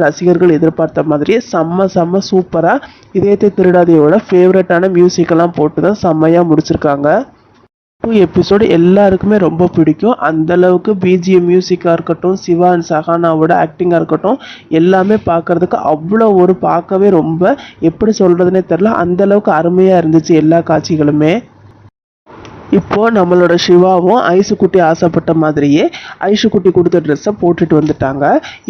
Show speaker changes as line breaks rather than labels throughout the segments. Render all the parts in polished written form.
ரசிகர்கள் எதிர்பார்த்த மாதிரியே செம்ம செம்ம சூப்பராக இதயத்தை திருடாதையோட ஃபேவரட்டான மியூசிக்கெல்லாம் போட்டு தான் செம்மையாக முடிச்சிருக்காங்க. எபிசோடு எல்லாருக்குமே ரொம்ப பிடிக்கும். அந்தளவுக்கு பிஜிஎம் மியூசிக்காக இருக்கட்டும், சிவா அண்ட் சஹானாவோட ஆக்டிங்காக இருக்கட்டும், எல்லாமே பார்க்குறதுக்கு அவ்வளோ ஒரு பார்க்கவே ரொம்ப எப்படி சொல்கிறதுனே தெரில, அந்தளவுக்கு அருமையாக இருந்துச்சு எல்லா காட்சிகளுமே. இப்போது நம்மளோட சிவாவும் ஐசுக்குட்டி ஆசைப்பட்ட மாதிரியே ஐசுக்குட்டி கொடுத்த ட்ரெஸ்ஸை போட்டுட்டு வந்துட்டாங்க.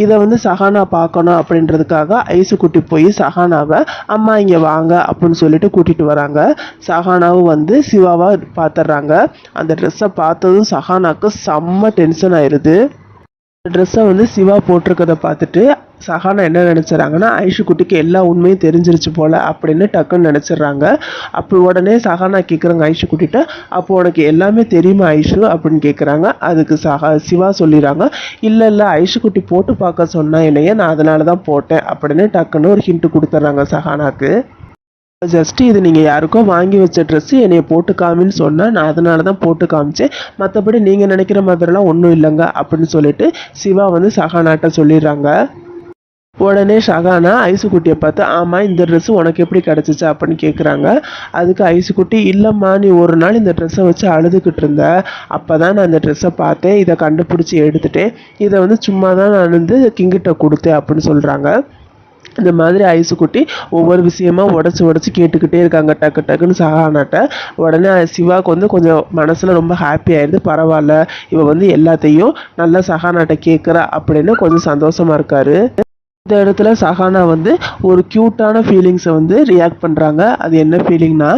இதை வந்து சஹானா பார்க்கணும் அப்படின்றதுக்காக ஐசுக்குட்டி போய் சஹானாவை அம்மா இங்கே வாங்க அப்படின்னு சொல்லிட்டு கூட்டிகிட்டு வராங்க. சஹானாவும் வந்து சிவாவை பார்த்துட்றாங்க. அந்த ட்ரெஸ்ஸை பார்த்ததும் சஹானாவுக்கு செம்ம டென்ஷன் ஆயிடுது. ட்ரெஸ்ஸை வந்து சிவா போட்டிருக்கதை பார்த்துட்டு சஹானா என்ன நினச்சிட்றாங்கன்னா, ஐஷுக்குட்டிக்கு எல்லா உண்மையும் தெரிஞ்சிருச்சு போல் அப்படின்னு டக்குன்னு நினச்சிட்றாங்க. அப்போ உடனே சஹானா கேட்குறாங்க ஐஷுக்குட்டிட்ட, அப்போ உனக்கு எல்லாமே தெரியுமா ஐஷு அப்படின்னு கேட்குறாங்க. அதுக்கு சிவா சொல்லிடுறாங்க, இல்லை ஐஷுக்குட்டி போட்டு பார்க்க சொன்னா இல்லையே, நான் அதனால தான் போட்டேன் அப்படின்னு டக்குன்னு ஒரு ஹிண்ட்டு கொடுத்துட்றாங்க சஹானாக்கு. ஜஸ்ட்டு இது நீங்கள் யாருக்கோ வாங்கி வச்ச ட்ரெஸ்ஸு என்னைய போட்டு காமின்னு சொன்னால் நான் அதனால தான் போட்டு காமிச்சேன், மற்றபடி நீங்கள் நினைக்கிற மாதிரிலாம் ஒன்றும் இல்லைங்க அப்படின்னு சொல்லிட்டு சிவா வந்து சஹானாட்ட சொல்லிடுறாங்க. உடனே சஹானா ஐசுக்குட்டியை பார்த்து, ஆமாம் இந்த ட்ரெஸ்ஸு உனக்கு எப்படி கிடச்சிச்சு அப்படின்னு கேட்குறாங்க. அதுக்கு ஐசுக்குட்டி, இல்லைம்மா நீ ஒரு நாள் இந்த ட்ரெஸ்ஸை வச்சு அழுதுகிட்டு இருந்த, அப்போ தான் நான் இந்த ட்ரெஸ்ஸை பார்த்தேன், இதை கண்டுபிடிச்சி எடுத்துட்டேன், இதை வந்து சும்மா தான் நான் வந்து கிங்கிட்ட கொடுத்தேன் அப்படின்னு சொல்கிறாங்க. இந்த மாதிரி ஐசுக்குட்டி ஒவ்வொரு விஷயமா உடச்சி கேட்டுக்கிட்டே இருக்காங்க டக்கு டக்குன்னு சஹானாட்ட. உடனே சிவாவுக்கு வந்து கொஞ்சம் மனசில் ரொம்ப ஹாப்பி ஆயிடுது. பரவாயில்ல, இவ வந்து எல்லாத்தையும் நல்லா சஹானாட்ட கேட்குறா அப்படின்னு கொஞ்சம் சந்தோஷமாக இருக்காரு. இந்த இடத்துல சஹானா வந்து ஒரு க்யூட்டான ஃபீலிங்ஸை வந்து ரியாக்ட் பண்ணுறாங்க. அது என்ன ஃபீலிங்னா,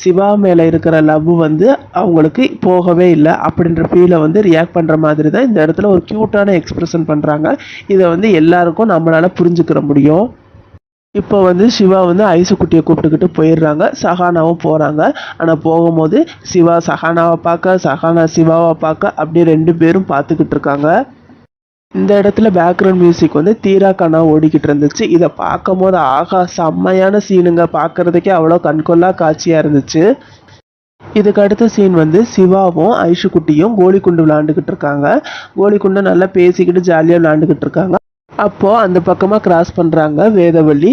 சிவா மேலே இருக்கிற லவ் வந்து அவங்களுக்கு போகவே இல்லை அப்படின்ற ஃபீலை வந்து ரியாக்ட் பண்ணுற மாதிரி தான் இந்த இடத்துல ஒரு க்யூட்டான எக்ஸ்ப்ரெஷன் பண்ணுறாங்க. இதை வந்து எல்லாருக்கும் நம்மளால் புரிஞ்சுக்கிற முடியும். இப்போ வந்து சிவா வந்து ஐசுக்குட்டியை கூப்பிட்டுக்கிட்டு போயிடுறாங்க. சஹானாவும் போகிறாங்க. ஆனால் போகும்போது சிவா சஹானாவை பார்க்க, சஹானா சிவாவை பார்க்க அப்படியே ரெண்டு பேரும் பார்த்துக்கிட்டு இருக்காங்க. இந்த இடத்துல பேக்ரவுண்ட் மியூசிக் வந்து தீரா கண்ணா ஓடிக்கிட்டு இருந்துச்சு. இதை பார்க்கும் போது ஆகா செம்மையான சீனுங்க, பார்க்குறதுக்கே அவ்வளோ கண்கொள்ளா காட்சியாக இருந்துச்சு. இதுக்கு அடுத்த சீன் வந்து சிவாவும் ஐஷுக்குட்டியும் கோலிக்குண்டு விளாண்டுக்கிட்டு இருக்காங்க. கோலிக்குண்டை நல்லா பேசிக்கிட்டு ஜாலியாக விளாண்டுக்கிட்டு இருக்காங்க. அப்போது அந்த பக்கமாக கிராஸ் பண்ணுறாங்க வேதவள்ளி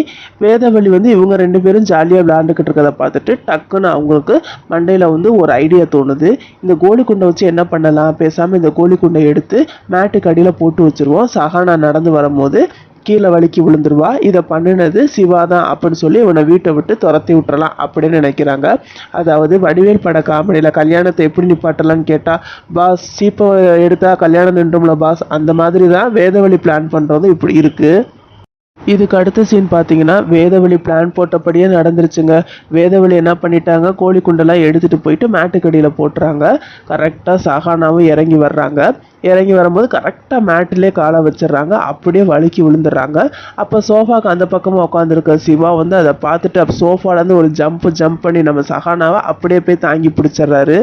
வந்து இவங்க ரெண்டு பேரும் ஜாலியாக விளையாண்டுக்கிட்டு இருக்கிறத பார்த்துட்டு டக்குன்னு அவங்களுக்கு மண்டையில் வந்து ஒரு ஐடியா தோணுது. இந்த கோலிக்குண்டை வச்சு என்ன பண்ணலாம், பேசாமல் இந்த கோலிக்குண்டை எடுத்து மேட்டுக்கு அடியில் போட்டு வச்சுருவோம், சஹானா நடந்து வரும்போது கீழே வலிக்கு விழுந்துருவா, இதை பண்ணினது சிவா தான் அப்படின்னு சொல்லி இவனை வீட்டை விட்டு துரத்தி விட்டுறலாம் அப்படின்னு நினைக்கிறாங்க. அதாவது வடிவேல் பட காமெடியில் கல்யாணத்தை எப்படி நிப்பாட்டலான்னு கேட்டால், பாஸ் சீப்பை எடுத்தால் கல்யாணம் நின்றும்ல பாஸ், அந்த மாதிரி தான் வேதவழி பிளான் பண்ணுறதும் இப்படி இருக்குது. இதுக்கு அடுத்த சீன் பார்த்தீங்கன்னா வேதவழி பிளான் போட்டபடியே நடந்துருச்சுங்க. வேதவழி என்ன பண்ணிட்டாங்க, கோழிக்குண்டெல்லாம் எடுத்துகிட்டு போயிட்டு மேட்டுக்கடியில் போட்டுறாங்க. கரெக்டாக சஹானாவும் இறங்கி வர்றாங்க. இறங்கி வரும்போது கரெக்டாக மேட்டிலே காலை வச்சிடுறாங்க. அப்படியே வழுக்கி விழுந்துடுறாங்க. அப்போ சோஃபாவுக்கு அந்த பக்கமாக உட்காந்துருக்க சிவா வந்து அதை பார்த்துட்டு சோஃபாலேருந்து ஒரு ஜம்ப் பண்ணி நம்ம சஹானாவை அப்படியே போய் தாங்கி பிடிச்சிட்றாரு.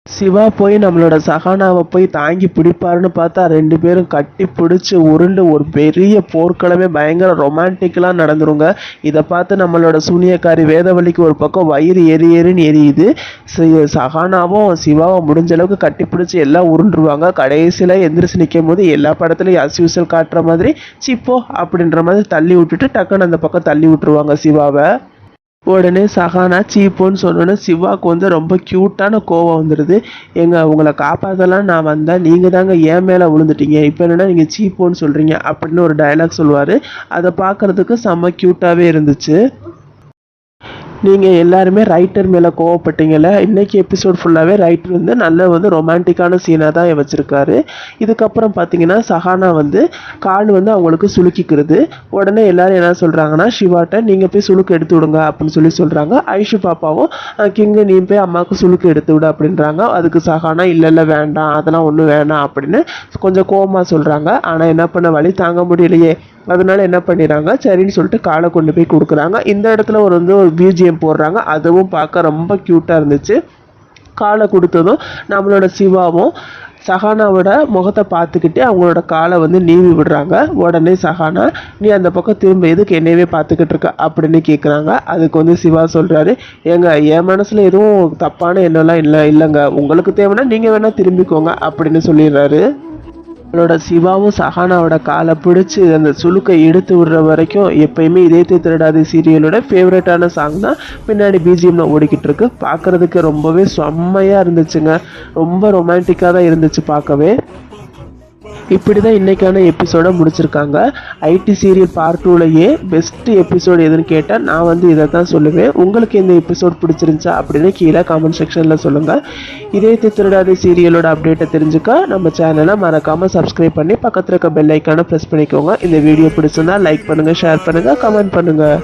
சிவா போய் நம்மளோட சஹானாவை போய் தாங்கி பிடிப்பாருன்னு பார்த்தா ரெண்டு பேரும் கட்டி பிடிச்சி உருண்டு ஒரு பெரிய போர்க்களமே பயங்கர ரொமான்டிக்கலாக நடந்துருங்க. இதை பார்த்து நம்மளோட சூனியக்காரி வேதவழிக்கு ஒரு பக்கம் வயிறு எரியுது. சஹானாவும் சிவாவும் முடிஞ்ச அளவுக்கு கட்டி பிடிச்சி எல்லாம் உருண்டுருவாங்க. கடைசியில் எந்திரிச்சு நிற்கும் போது எல்லா படத்துலையும் அஸ் யூசுவல் காட்டுற மாதிரி சிப்போ அப்படின்ற மாதிரி தள்ளி விட்டுட்டு டக்குன்னு அந்த பக்கம் தள்ளி விட்டுருவாங்க சிவாவை. உடனே சஹானா சீப்போன்னு சொன்னோன்னே சிவாவுக்கு வந்து ரொம்ப க்யூட்டான கோவம் வந்துடுது. உங்களை காப்பாற்றலாம் நான் வந்தேன், நீங்கள் தாங்க ஏன் மேலே விழுந்துட்டீங்க, இப்போ என்னென்னா நீங்கள் சீப்போன்னு சொல்கிறீங்க அப்படின்னு ஒரு டயலாக் சொல்லுவார். அதை பார்க்குறதுக்கு செம்ம க்யூட்டாகவே இருந்துச்சு. நீங்கள் எல்லாருமே ரைட்டர் மேலே கோவப்பட்டீங்கல்ல, இன்றைக்கி எபிசோட் ஃபுல்லாகவே ரைட்டர் வந்து நல்ல வந்து ரொமான்டிக்கான சீனாக தான் வச்சுருக்காரு. இதுக்கப்புறம் பார்த்தீங்கன்னா சஹானா வந்து கால் வந்து அவங்களுக்கு சுளுக்கிக்கிறது. உடனே எல்லோரும் என்ன சொல்கிறாங்கன்னா, சிவாட்ட நீங்கள் போய் சுளுக்கு எடுத்து விடுங்க அப்படின்னு சொல்கிறாங்க. ஐஷு பாப்பாவும் கிங்கு நீ போய் அம்மாவுக்கு சுளுக்கு எடுத்து விடு அப்படின்றாங்க. அதுக்கு சஹானா இல்லை வேண்டாம், அதெல்லாம் ஒன்றும் வேண்டாம் அப்படின்னு கொஞ்சம் கோவமாக சொல்கிறாங்க. ஆனால் என்ன பண்ண, வழி தாங்க முடியலையே, அதனால என்ன பண்ணிடுறாங்க, சரின்னு சொல்லிட்டு காலை கொண்டு போய் கொடுக்குறாங்க. இந்த இடத்துல ஒரு பிஜிஎம் போடுறாங்க. அதுவும் பார்க்க ரொம்ப க்யூட்டாக இருந்துச்சு. காலை கொடுத்ததும் நம்மளோட சிவாவும் சஹானாவோட முகத்தை பார்த்துக்கிட்டு அவங்களோட காலை வந்து நீவி விடுறாங்க. உடனே சஹானா, நீ அந்த பக்கம் திரும்ப எதுக்கு என்னையவே பார்த்துக்கிட்டு இருக்க அப்படின்னு கேட்குறாங்க. அதுக்கு வந்து சிவா சொல்கிறாரு, என் மனசில் எதுவும் தப்பான எண்ணம்லாம் இல்லைங்க, உங்களுக்கு தேவைன்னா நீங்கள் வேணால் திரும்பிக்கோங்க அப்படின்னு சொல்லிடுறாரு. அவளோட சிவாவும் சஹானாவோட காலை பிடிச்சி அந்த சுளுக்கை எடுத்து விடுற வரைக்கும் எப்பயுமே இதயத்தை திருடாதே சீரியலோட ஃபேவரட்டான சாங் தான் பின்னாடி பிஜிஎம்ல ஓடிக்கிட்டு இருக்கு. பார்க்கறதுக்கு ரொம்பவே செம்மையாக இருந்துச்சுங்க. ரொம்ப ரொமான்டிக்காக தான் இருந்துச்சு பார்க்கவே. இப்படி தான் இன்றைக்கான எபிசோடை முடிச்சிருக்காங்க. ஐடி சீரியல் பார்ட் 2லேயே பெஸ்ட் எபிசோடு எதுன்னு கேட்டால் நான் இதை தான் சொல்லுவேன். உங்களுக்கு இந்த எபிசோட் பிடிச்சிருந்துச்சா அப்படின்னு கீழே காமெண்ட் செக்ஷனில் சொல்லுங்கள். இதயத்தை திருடாதே சீரியலோட அப்டேட்டை தெரிஞ்சுக்க நம்ம சேனலை மறக்காமல் சப்ஸ்கிரைப் பண்ணி பக்கத்தில் இருக்க பெல் ஐக்கானை ப்ரெஸ் பண்ணிக்கோங்க. இந்த வீடியோ பிடிச்சிருந்தா லைக் பண்ணுங்கள், ஷேர் பண்ணுங்கள், கமெண்ட் பண்ணுங்கள்.